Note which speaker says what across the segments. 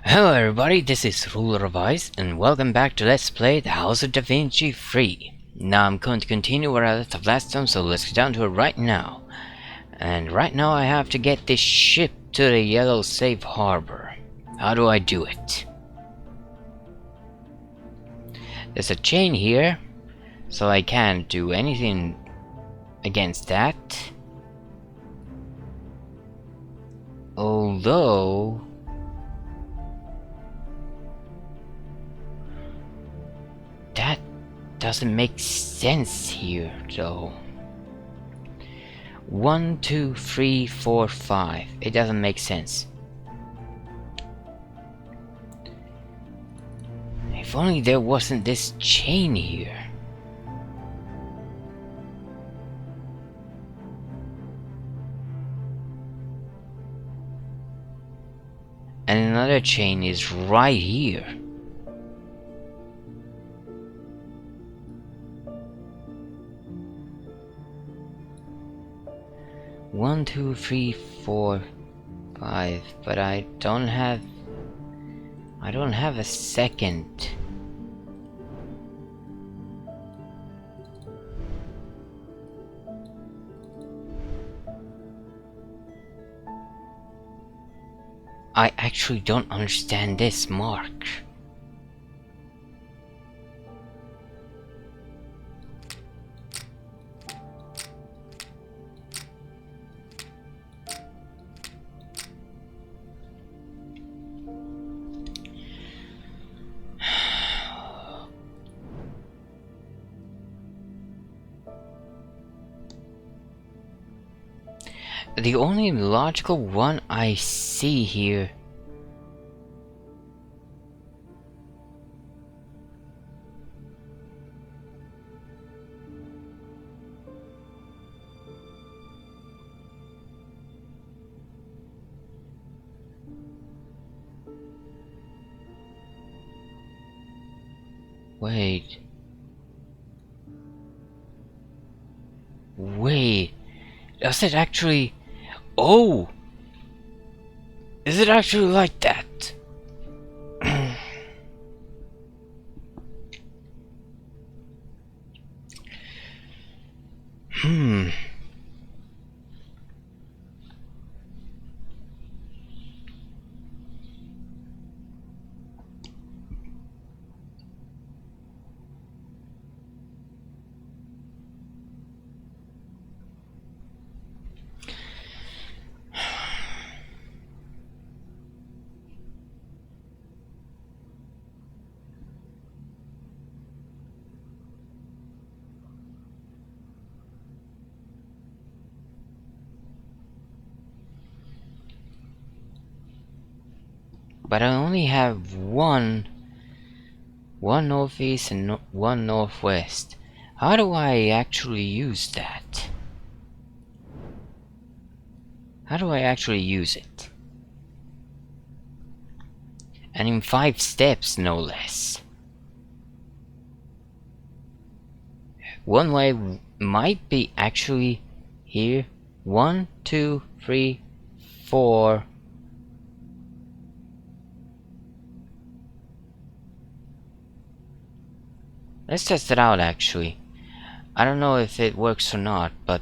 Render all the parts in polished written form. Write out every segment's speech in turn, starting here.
Speaker 1: Hello everybody, this is Ruler of Ice, and welcome back to Let's Play the House of Da Vinci Free. Now I'm going to continue where I left off last time, so let's get down to it right now. And right now I have to get this ship to the yellow safe harbor. How do I do it? There's a chain here, so I can't do anything against that. Although... that doesn't make sense here, though. 1, 2, 3, 4, 5. It doesn't make sense. If only there wasn't this chain here. And another chain is right here. One, two, three, four, 5, but I don't have a second. I actually don't understand this mark. The only logical one I see here Wait, does it actually... Oh! Is it actually like that? But I only have one northeast and one northwest. How do I actually use that? How do I actually use it? And in 5 steps, no less. One way might be actually here. 1, 2, 3, 4. Let's test it out actually. I don't know if it works or not, but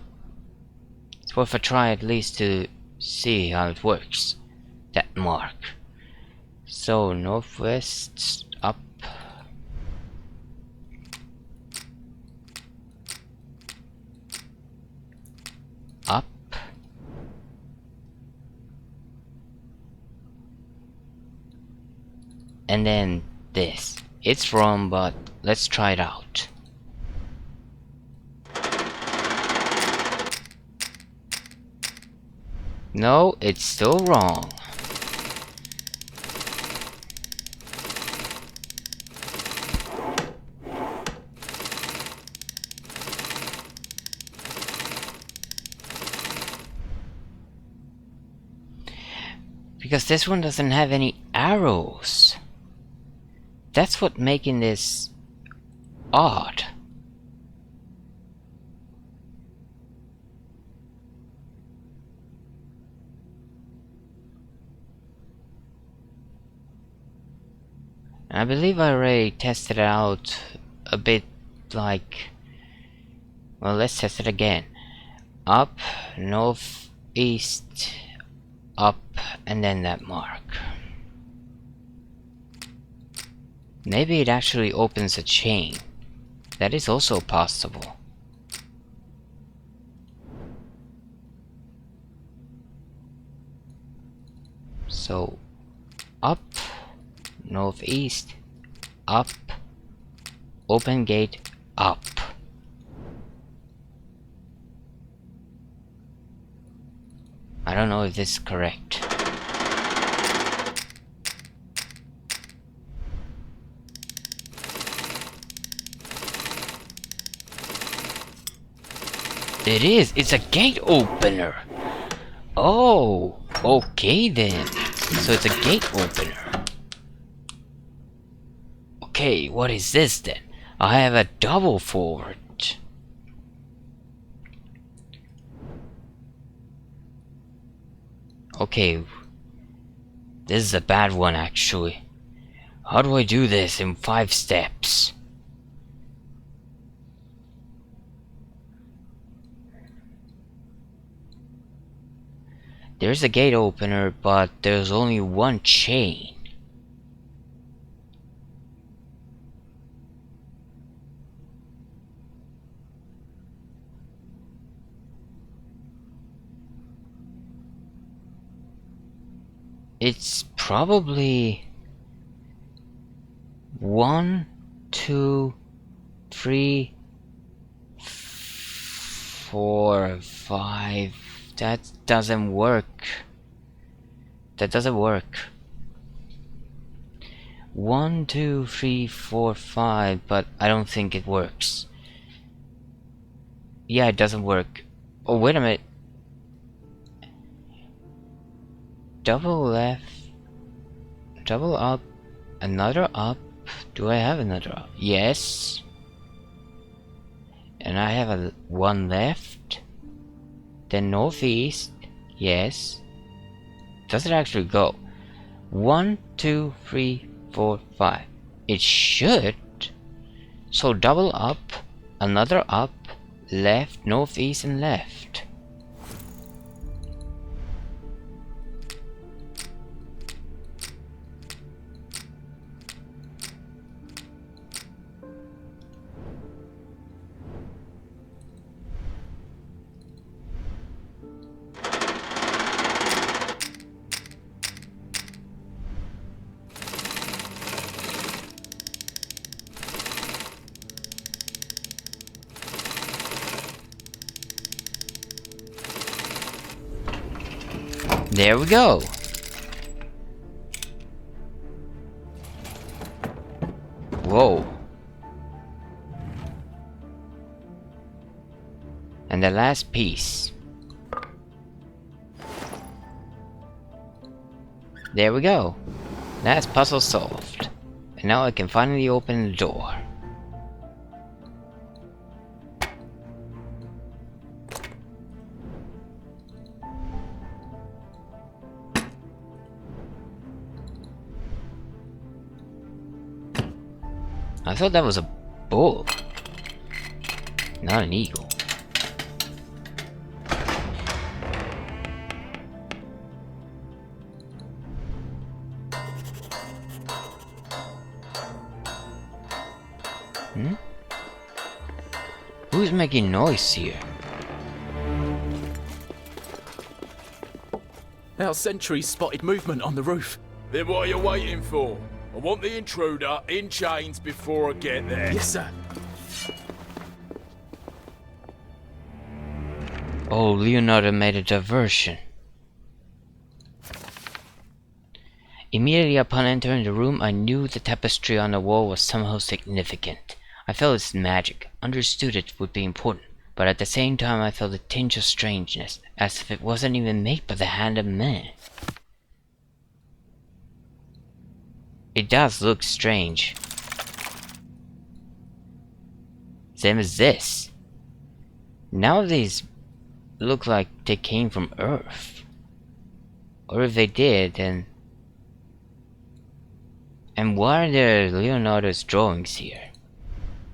Speaker 1: it's worth a try at least to see how it works. That mark. So northwest up. Up. And then this. It's wrong, but let's try it out. No, it's still wrong. Because this one doesn't have any arrows. That's what making this odd. And I believe I already tested it out a bit, like... Well, let's test it again. Up, north, east, up, and then that mark. Maybe it actually opens a chain. That is also possible. So, up, northeast, up, open gate, up. I don't know if this is correct. It is! It's a gate opener! Oh! Okay then. So it's a gate opener. Okay, what is this then? I have a double forward. Okay. This is a bad one actually. How do I do this in 5 steps? There's a gate opener, but there's only one chain. It's probably 1, 2, 3, 4, 5. That doesn't work. That doesn't work. 1, 2, 3, 4, 5, but I don't think it works. Yeah, it doesn't work. Oh, wait a minute. Double left, double up, another up. Do I have another up? Yes. And I have a one left. Then northeast. Yes. Does it actually go? 1, 2, 3, 4, 5. It should. So double up, another up, left, northeast, and left. There we go. Whoa. And the last piece. There we go. Last puzzle solved. And now I can finally open the door. I thought that was a bull, not an eagle. Hmm? Who's making noise here?
Speaker 2: Our sentries spotted movement on the roof.
Speaker 3: Then what are you waiting for? I want the intruder in chains before I get there.
Speaker 2: Yes, sir.
Speaker 1: Oh, Leonardo made a diversion. Immediately upon entering the room, I knew the tapestry on the wall was somehow significant. I felt its magic, understood it would be important, but at the same time I felt a tinge of strangeness, as if it wasn't even made by the hand of man. It does look strange. Same as this. Now these look like they came from Earth. Or if they did, then... And why are there Leonardo's drawings here?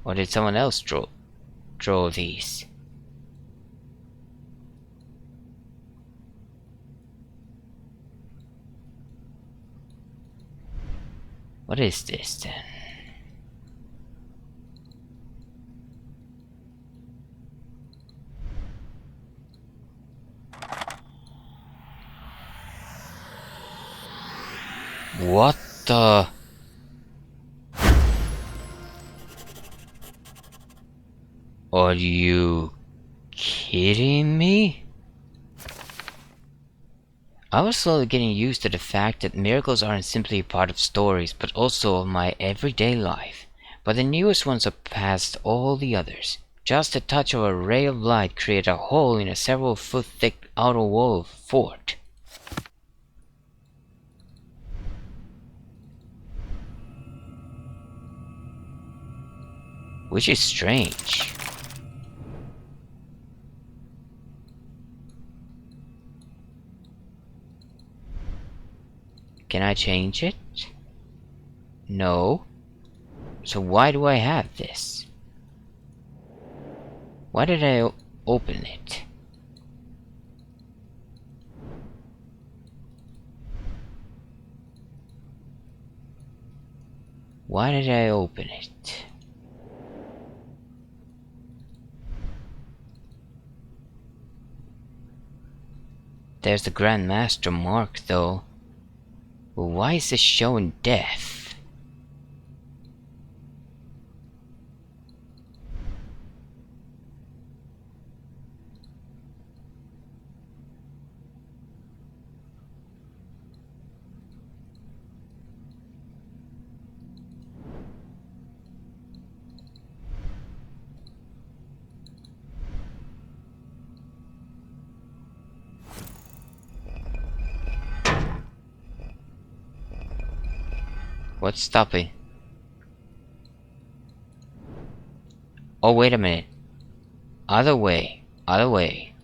Speaker 1: Or did someone else draw these? What is this then? What the? Are you kidding me? I was slowly getting used to the fact that miracles aren't simply a part of stories, but also of my everyday life. But the newest one surpassed all the others. Just a touch of a ray of light created a hole in a several-foot-thick outer wall fort. Which is strange. Can I change it? No. So why do I have this? Why did I open it? Why did I open it? There's the Grand Master mark though. Well, why is this showing death? What's stopping? Oh, wait a minute. Other way. Other way.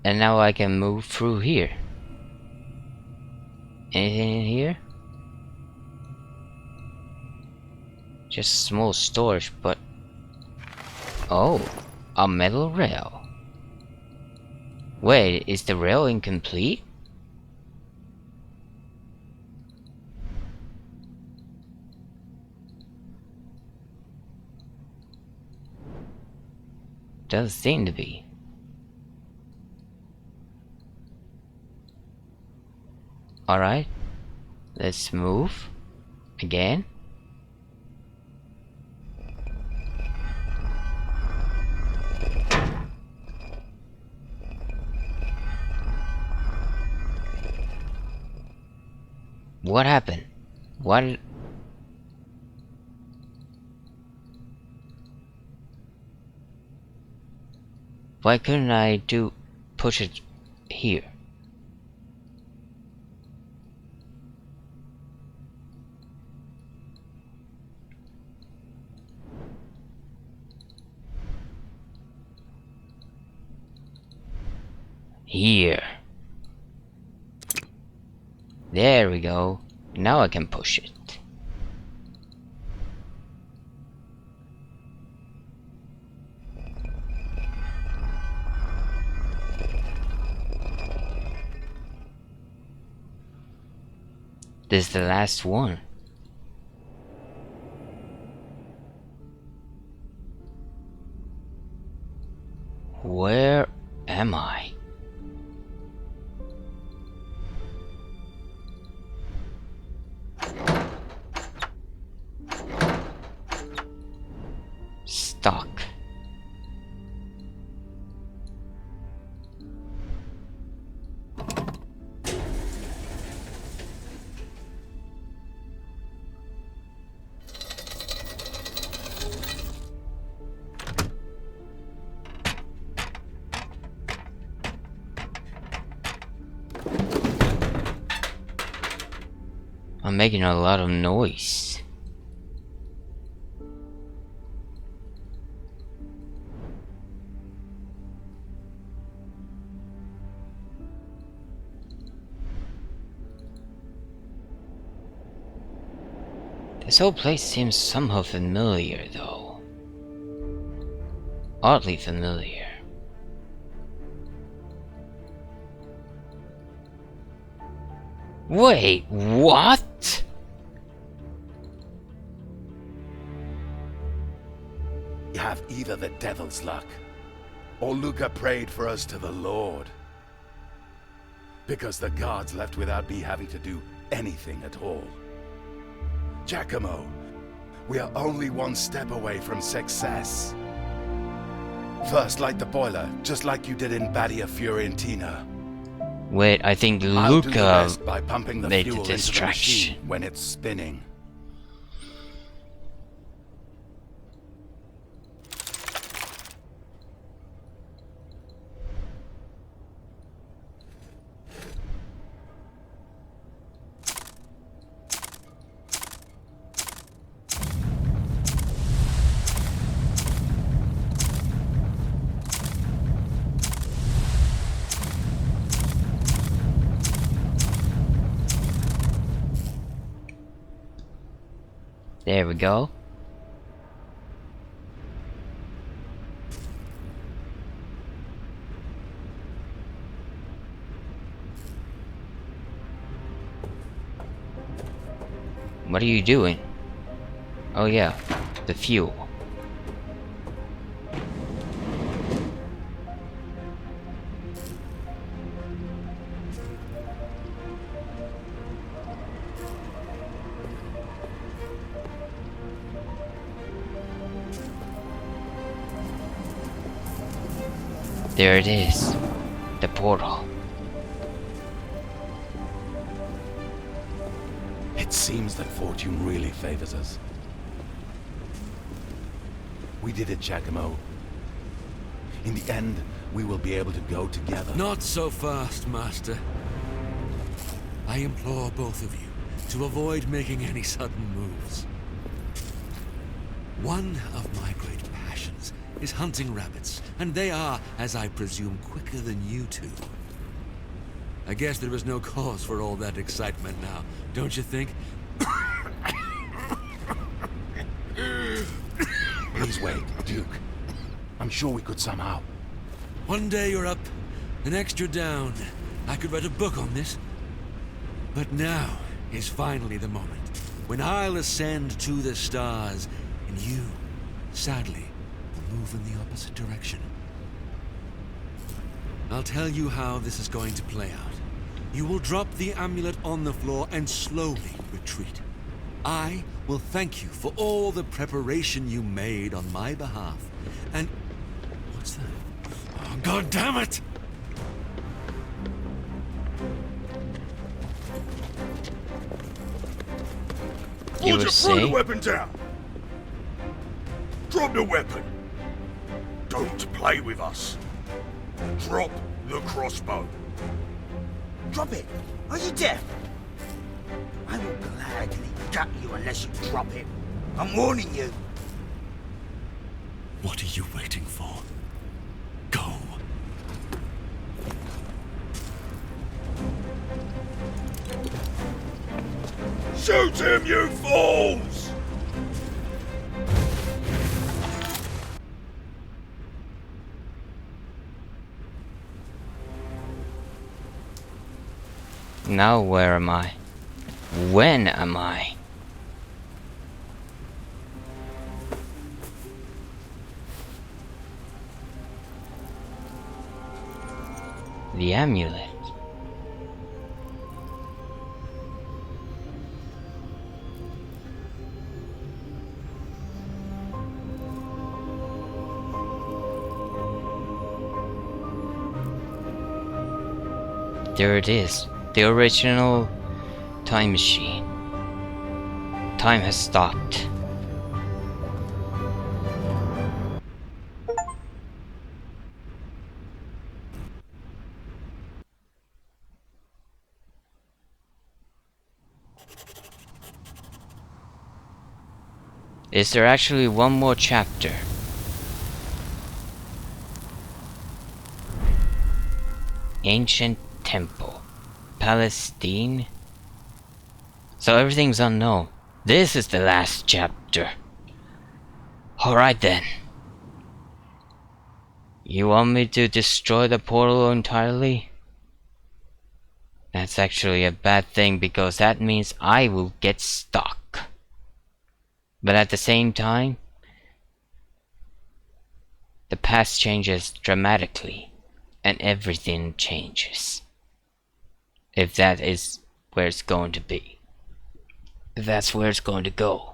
Speaker 1: And now I can move through here. Anything in here? Just small storage, but... Oh, a metal rail. Wait, is the rail incomplete? Does seem to be. Alright, let's move again. What happened? What? Why couldn't I push it here? Here. There we go. Now I can push it. This is the last one. Where am I? Stuck. I'm making a lot of noise. This whole place seems somehow familiar, though. Oddly familiar. Wait, what?
Speaker 4: You have either the devil's luck, or Luca prayed for us to the Lord. Because the guards left without me having to do anything at all. Giacomo, we are only one step away from success. First, light the boiler, just like you did in Badia Fiorentina.
Speaker 1: Wait, I think
Speaker 4: I'll do the
Speaker 1: Luca
Speaker 4: rest by pumping the
Speaker 1: made
Speaker 4: fuel
Speaker 1: the
Speaker 4: into the
Speaker 1: distraction.
Speaker 4: machine when it's spinning.
Speaker 1: There we go. What are you doing? Oh yeah, the fuel. There it is. The portal.
Speaker 4: It seems that fortune really favors us. We did it, Giacomo. In the end, we will be able to go together.
Speaker 5: Not so fast, Master. I implore both of you to avoid making any sudden moves. One of my great passions is hunting rabbits, and they are, as I presume, quicker than you two. I guess there is no cause for all that excitement now, don't you think?
Speaker 4: Please wait, Duke. I'm sure we could somehow.
Speaker 5: One day you're up, the next you're down. I could write a book on this. But now is finally the moment when I'll ascend to the stars, and you, sadly, will move in the opposite direction. I'll tell you how this is going to play out. You will drop the amulet on the floor and slowly retreat. I will thank you for all the preparation you made on my behalf. And... what's that? Oh, God damn it!
Speaker 1: You
Speaker 3: Would
Speaker 1: were
Speaker 3: you throw the
Speaker 1: saying?
Speaker 3: weapon down? Drop the weapon. Don't play with us. Drop the crossbow.
Speaker 6: Drop it! Are you deaf? I will gladly gut you unless you drop it. I'm warning you.
Speaker 5: What are you waiting for? Go.
Speaker 3: Shoot him, you fools!
Speaker 1: Now where am I? When am I? The amulet. There it is. The original time machine. Time has stopped. Is there actually one more chapter? Ancient Temple. Palestine? So everything's unknown. This is the last chapter. Alright then. You want me to destroy the portal entirely? That's actually a bad thing because that means I will get stuck. But at the same time, the past changes dramatically and everything changes. If that is where it's going to be. If that's where it's going to go.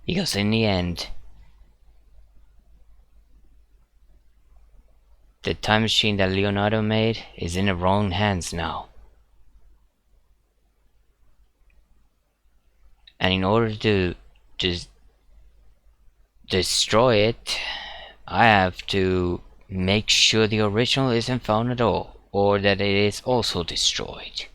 Speaker 1: Because in the end, the time machine that Leonardo made is in the wrong hands now. And in order to just destroy it, I have to make sure the original isn't found at all, or that it is also destroyed.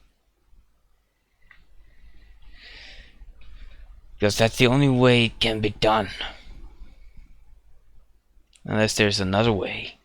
Speaker 1: Because that's the only way it can be done. Unless there's another way.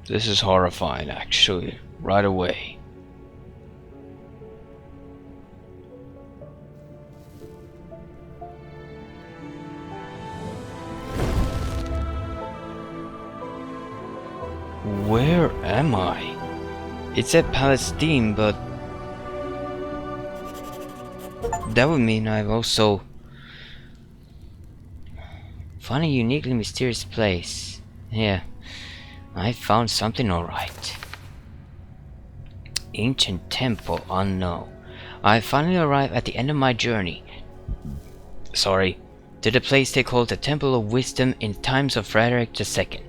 Speaker 1: This is horrifying, actually, right away. Where am I? It said Palestine, but that would mean I've also found a uniquely mysterious place. Yeah. I found something alright. Ancient Temple Unknown. I finally arrived at the end of my journey. To the place they called the Temple of Wisdom in times of Frederick II.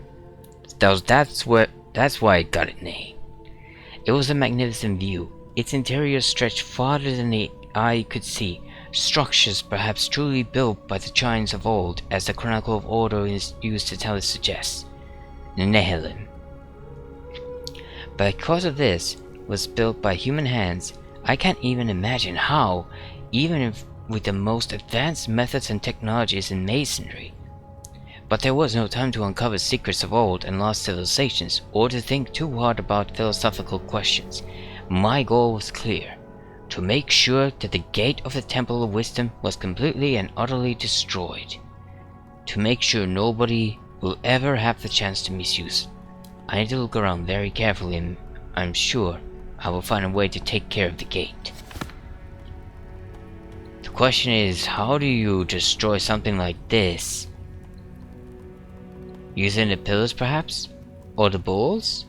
Speaker 1: That's why it got its name. It was a magnificent view. Its interior stretched farther than the eye could see. Structures perhaps truly built by the giants of old, as the Chronicle of Order is used to tell it suggests. Nehilim. But because of this was built by human hands, I can't even imagine how, even if with the most advanced methods and technologies in masonry. But there was no time to uncover secrets of old and lost civilizations, or to think too hard about philosophical questions. My goal was clear: to make sure that the gate of the Temple of Wisdom was completely and utterly destroyed. To make sure nobody will ever have the chance to misuse it. I need to look around very carefully, and I'm sure I will find a way to take care of the gate. The question is, how do you destroy something like this? Using the pillars perhaps? Or the balls?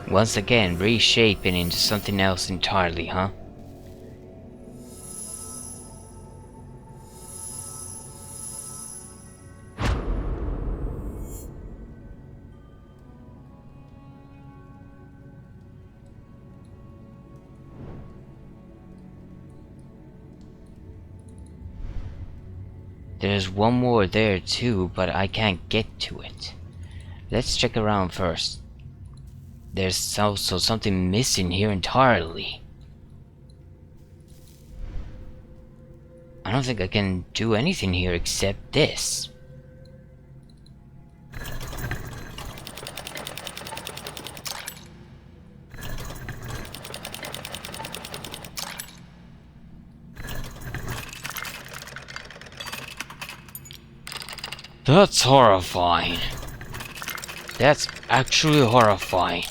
Speaker 1: Once again, reshaping into something else entirely, huh? There's one more there too, but I can't get to it. Let's check around first. There's also something missing here entirely. I don't think I can do anything here except this. That's horrifying. That's actually horrifying.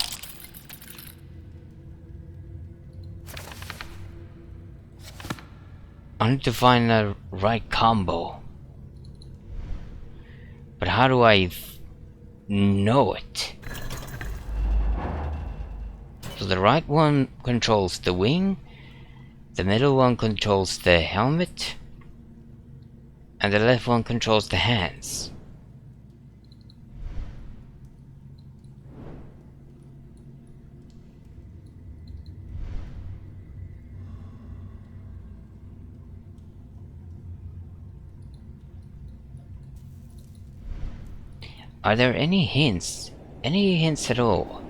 Speaker 1: I need to find the right combo. But how do I know it? So the right one controls the wing, the middle one controls the helmet, and the left one controls the hands. Are there any hints? Any hints at all?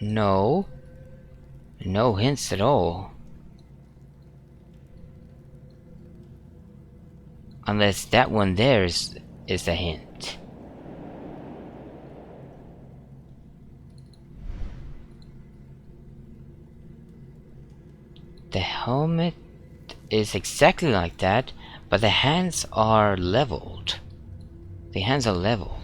Speaker 1: No. No hints at all. Unless that one there is a hint. The helmet is exactly like that, but the hands are leveled. The hands are leveled.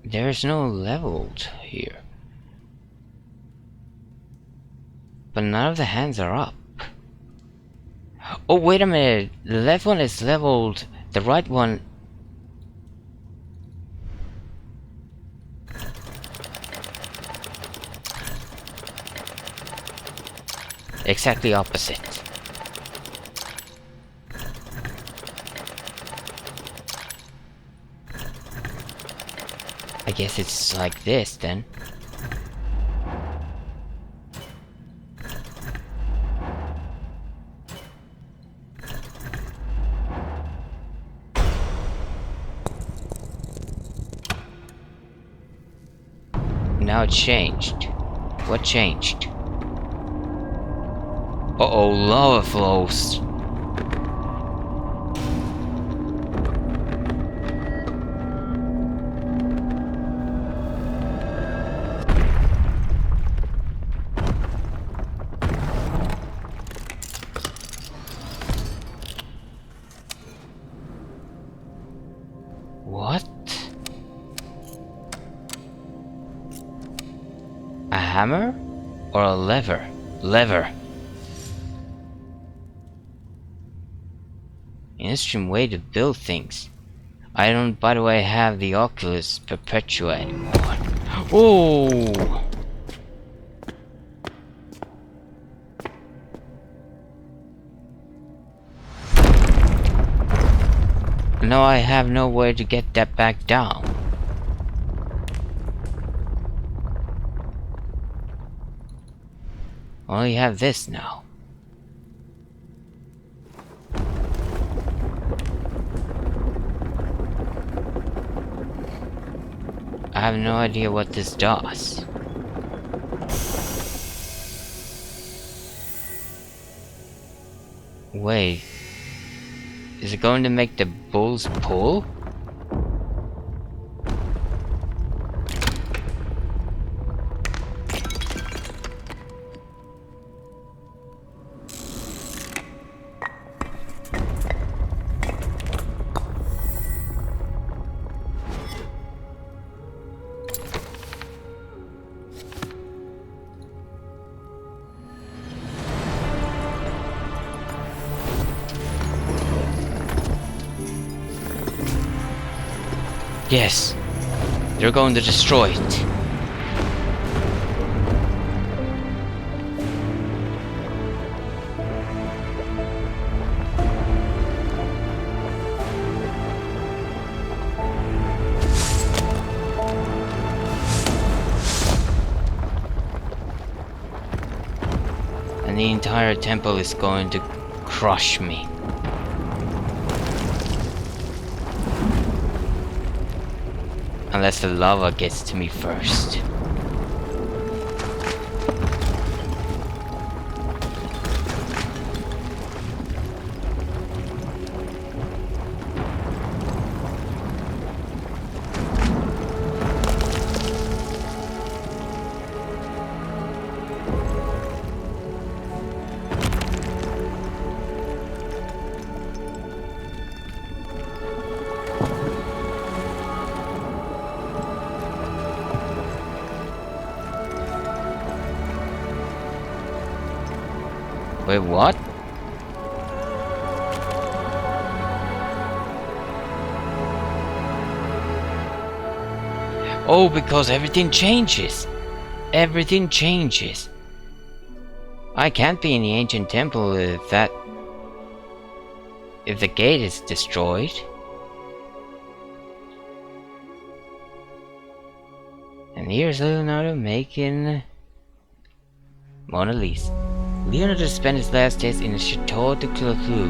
Speaker 1: There's no leveled here. But none of the hands are up. Oh, wait a minute. The left one is leveled. The right one... exactly opposite. I guess it's like this then. Now it changed. What changed? Uh-oh, lava flows. What? A hammer? Or a lever? Lever. Interesting way to build things. I don't, by the way, have the Oculus Perpetua anymore. Oh! Now I have no way to get that back down. Only have this now. I have no idea what this does. Wait. Is it going to make the bulls pull? Yes, they're going to destroy it. and the entire temple is going to crush me. Unless the lava gets to me first. Wait, what? Oh, because everything changes. Everything changes. I can't be in the ancient temple if the gate is destroyed. And here's Leonardo making Mona Lisa. Leonardo spent his last days in the Chateau de Clotho,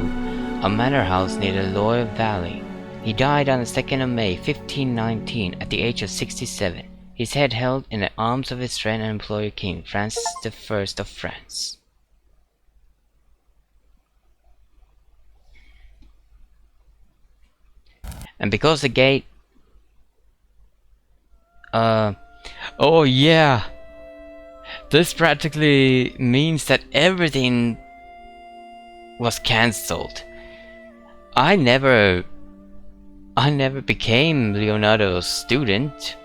Speaker 1: a manor house near the Loire Valley. He died on the 2nd of May, 1519, at the age of 67. His head held in the arms of his friend and employer King Francis I of France. And because the gate... oh yeah! This practically means that everything was cancelled. I never became Leonardo's student.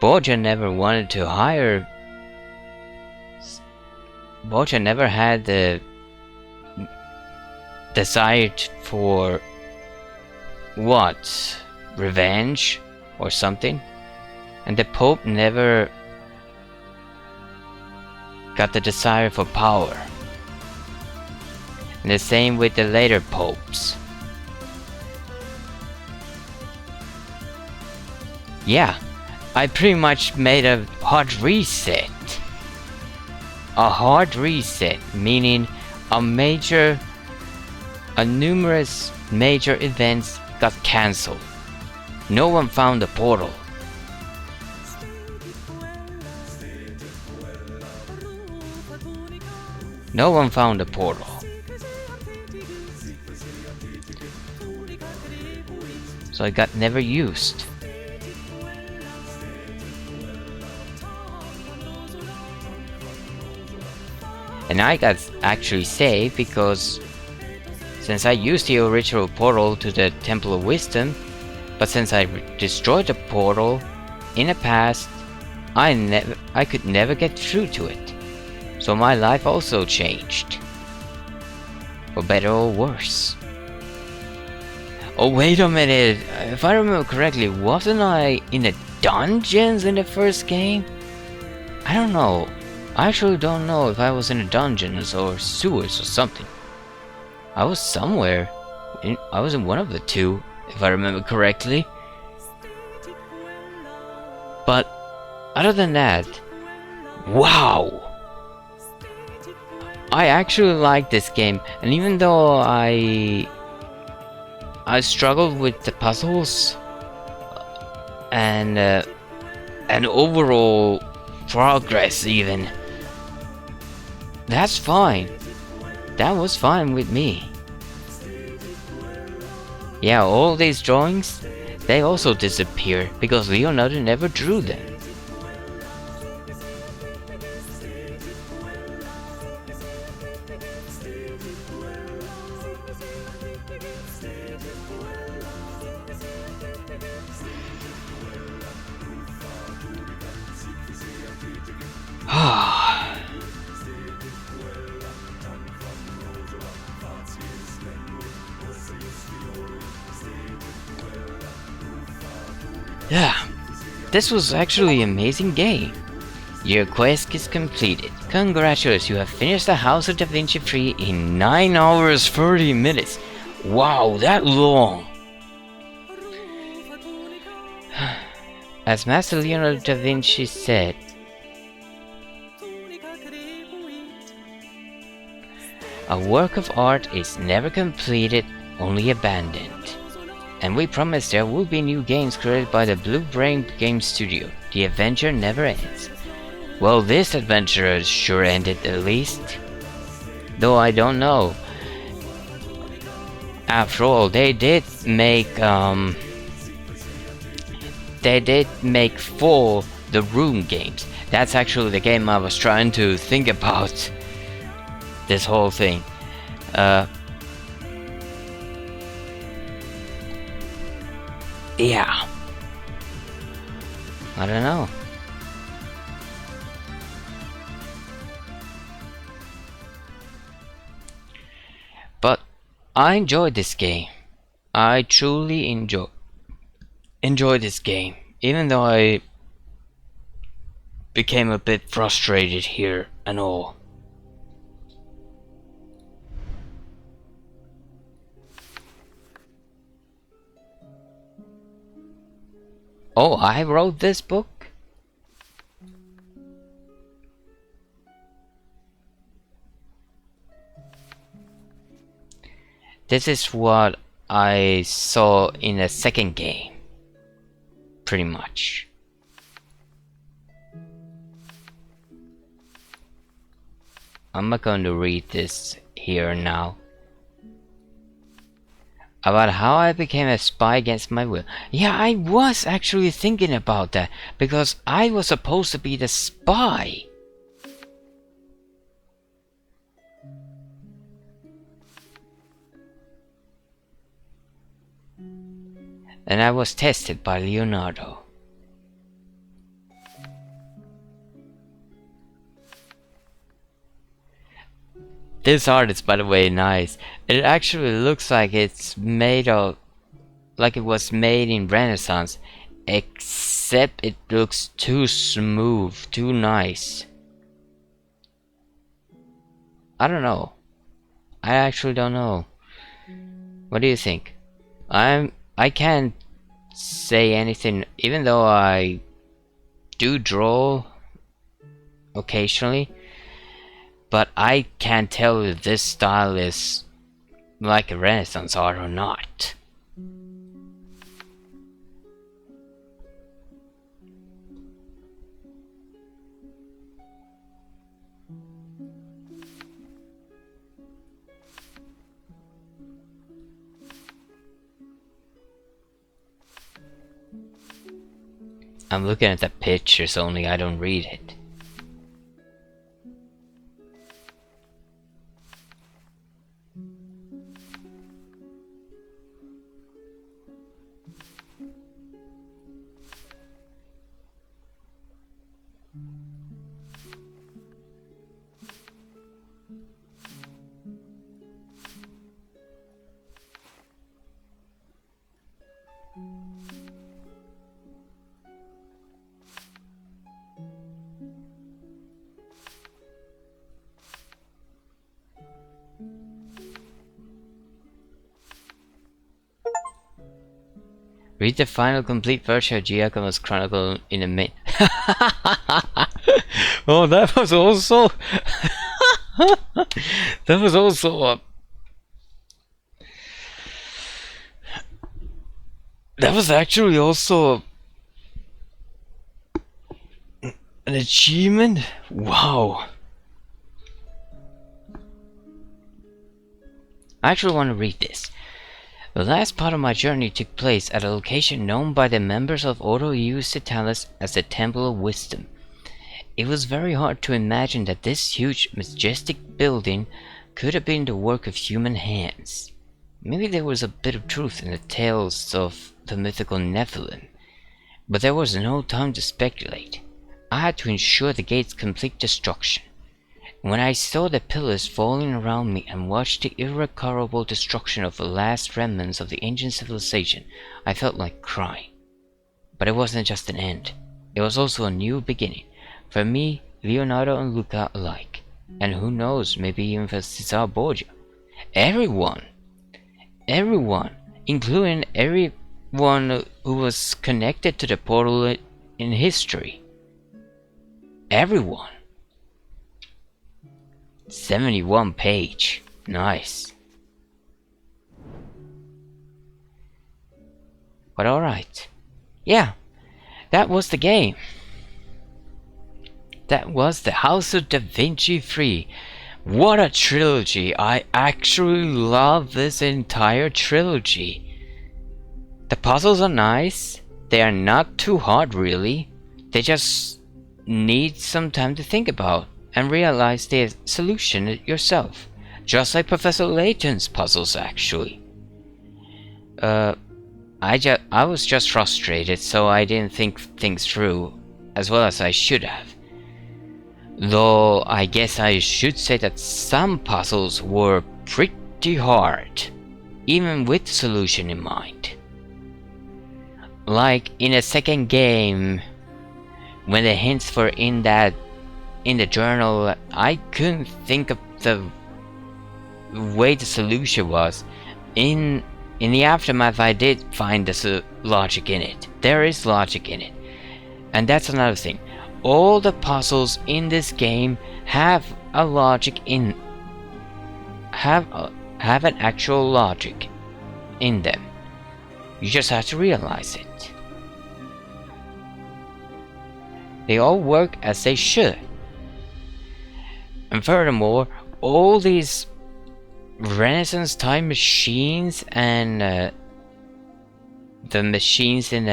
Speaker 1: Borgia never wanted to hire. Borgia never had the desire for what? Revenge or something? And the Pope never got the desire for power. And the same with the later popes. Yeah, I pretty much made a hard reset. A hard reset, meaning numerous major events got cancelled. No one found the portal. No one found the portal. So it got never used. And I got actually saved because since I used the original portal to the Temple of Wisdom, but since I destroyed the portal in the past, I could never get through to it. So my life also changed. For better or worse. Oh wait a minute, if I remember correctly, wasn't I in the dungeons in the first game? I don't know. I actually don't know if I was in the dungeons or sewers or something. I was somewhere. I was in one of the two, if I remember correctly. But other than that, wow! I actually like this game, and even though I struggled with the puzzles and overall progress even, that's fine. That was fine with me. Yeah, all these drawings, they also disappear because Leonardo never drew them. Yeah, this was actually an amazing game. Your quest is completed. Congratulations, you have finished the House of Da Vinci 3 in 9 hours 30 minutes. Wow, that long! As Master Leonardo da Vinci said, A work of art is never completed, only abandoned. And we promise there will be new games created by the Blue Brain Game Studio. The adventure never ends. Well, this adventure sure ended at least. Though I don't know. After all, they did make for the Room games. That's actually the game I was trying to think about. This whole thing. Yeah. I don't know. But I enjoyed this game. I truly enjoyed this game, even though I became a bit frustrated here and all. Oh, I wrote this book? This is what I saw in the second game. Pretty much. I'm not going to read this here now. About how I became a spy against my will. Yeah, I was actually thinking about that, because I was supposed to be the spy. And I was tested by Leonardo. This art is, by the way, nice. It actually looks like it's made of, like it was made in Renaissance, except it looks too smooth, too nice. I don't know. I actually don't know. What do you think? I can't say anything, even though I do draw occasionally. But I can't tell if this style is like a Renaissance art or not. I'm looking at the pictures only, I don't read it. Read the final complete version of Giacomo's Chronicle in a minute. Oh, that was also... that was also a... That was actually also an achievement? Wow. I actually want to read this. The last part of my journey took place at a location known by the members of Ordo Eusitalis as the Temple of Wisdom. It was very hard to imagine that this huge, majestic building could have been the work of human hands. Maybe there was a bit of truth in the tales of the mythical Nephilim, but there was no time to speculate. I had to ensure the gate's complete destruction. When I saw the pillars falling around me and watched the irrecoverable destruction of the last remnants of the ancient civilization, I felt like crying. But it wasn't just an end. It was also a new beginning. For me, Leonardo and Luca alike. And who knows, maybe even for Cesar Borgia. Everyone, including everyone who was connected to the portal in history. Everyone. 71 page. Nice. But alright. Yeah, that was the game. That was the House of Da Vinci 3. What a trilogy! I actually love this entire trilogy. The puzzles are nice. They are not too hard really. They just need some time to think about and realize the solution yourself. Just like Professor Layton's puzzles actually. I was just frustrated, so I didn't think things through as well as I should have. Though I guess I should say that some puzzles were pretty hard, even with the solution in mind. Like in the second game, when the hints were in the journal, I couldn't think of the way the solution was. In the aftermath, I did find the logic in it. There is logic in it, and that's another thing. All the puzzles in this game have a logic in have an actual logic in them. You just have to realize it. They all work as they should. And furthermore, all these Renaissance time machines and the machines in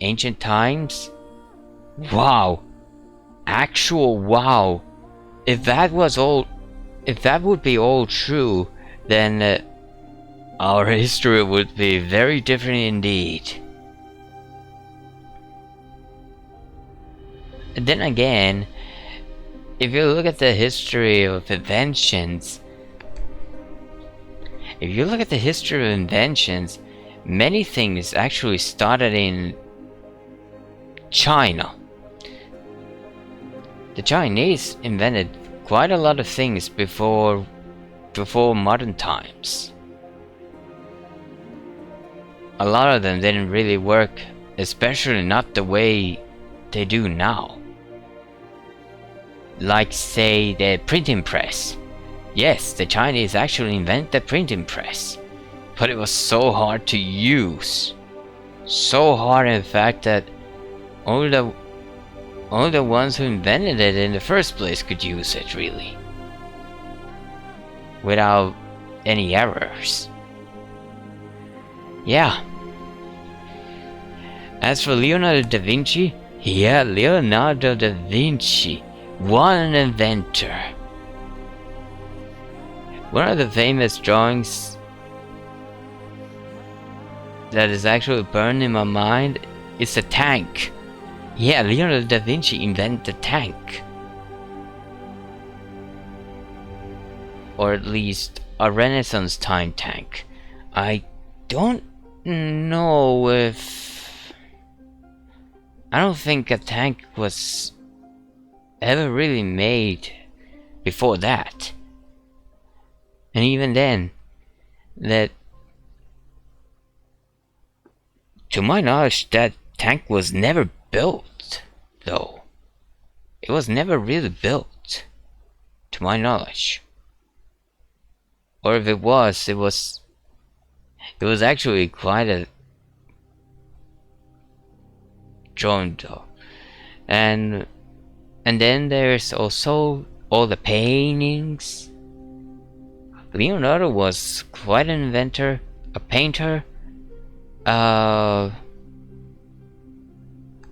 Speaker 1: ancient times, wow. Actual wow. If that would be all true, then our history would be very different indeed. And then again, if you look at the history of inventions, many things actually started in China. The Chinese invented quite a lot of things before modern times. A lot of them didn't really work, especially not the way they do now. Like say the printing press. Yes, the Chinese actually invented the printing press, but it was so hard to use. So hard in fact that only the ones who invented it in the first place could use it really. Without any errors. Yeah. As for Leonardo da Vinci, yeah, Leonardo da Vinci, what an inventor. One of the famous drawings that is actually burned in my mind is a tank. Yeah, Leonardo da Vinci invented the tank. Or at least a Renaissance time tank. I don't know if... I don't think a tank was ever really made before that. And even then, that... to my knowledge, that tank was never built, though. It was never really built, to my knowledge. Or if it was actually quite a drawing though. And then there's also all the paintings. Leonardo was quite an inventor, a painter.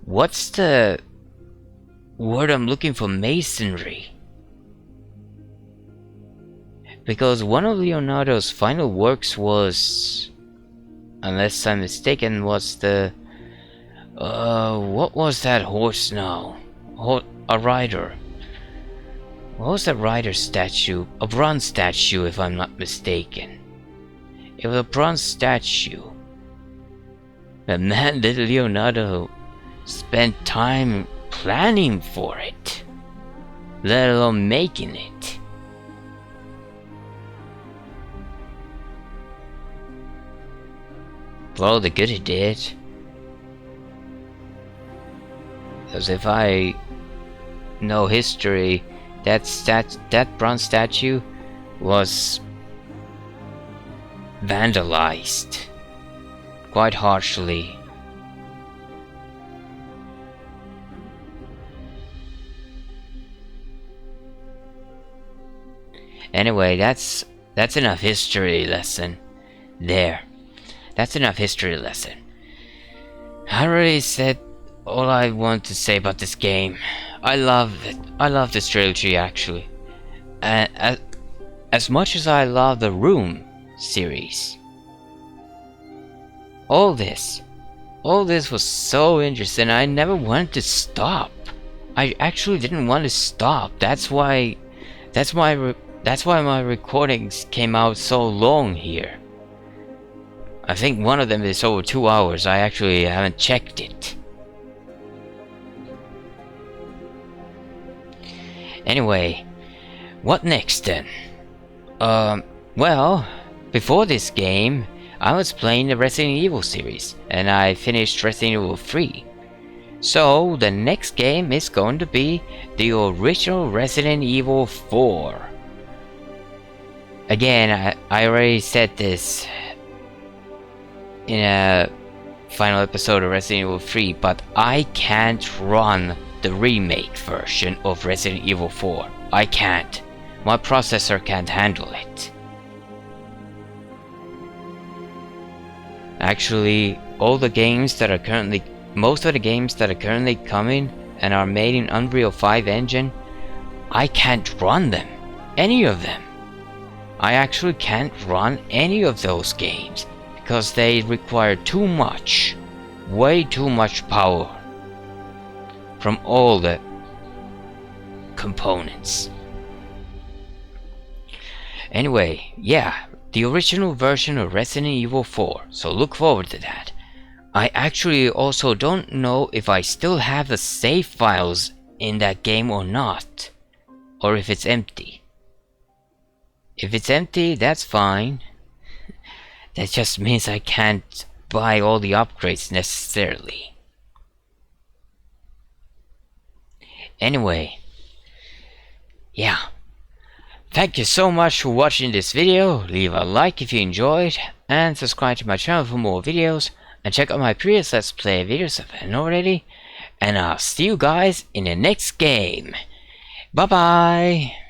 Speaker 1: What's the word I'm looking for? Masonry. Because one of Leonardo's final works was, unless I'm mistaken, was the... what was that horse now? A rider. What was that rider statue? A bronze statue, if I'm not mistaken. It was a bronze statue. But man, did Leonardo spend time planning for it, let alone making it. Well, the good he did. Because if I know history, that bronze statue was vandalized quite harshly. Anyway, that's enough history lesson there. That's enough history lesson. I already said all I want to say about this game. I love it. I love this trilogy actually. And as much as I love the Room series, all this was so interesting. I never wanted to stop. I actually didn't want to stop. That's why my recordings came out so long here. I think one of them is over 2 hours. I actually haven't checked it. Anyway, what next then? Well, before this game, I was playing the Resident Evil series, and I finished Resident Evil 3. So, the next game is going to be the original Resident Evil 4. Again, I already said this in a final episode of Resident Evil 3, but I can't run the remake version of Resident Evil 4. I can't. My processor can't handle it. Actually, most of the games that are currently coming and are made in Unreal 5 engine, I can't run them. Any of them. I actually can't run any of those games because they require too much, way too much power from all the components. Anyway, yeah, the original version of Resident Evil 4, so look forward to that. I actually also don't know if I still have the save files in that game or not, or if it's empty. If it's empty, that's fine. That just means I can't buy all the upgrades necessarily. Anyway, yeah. Thank you so much for watching this video. Leave a like if you enjoyed, and subscribe to my channel for more videos, and check out my previous Let's Play videos if you haven't already. And I'll see you guys in the next game. Bye bye!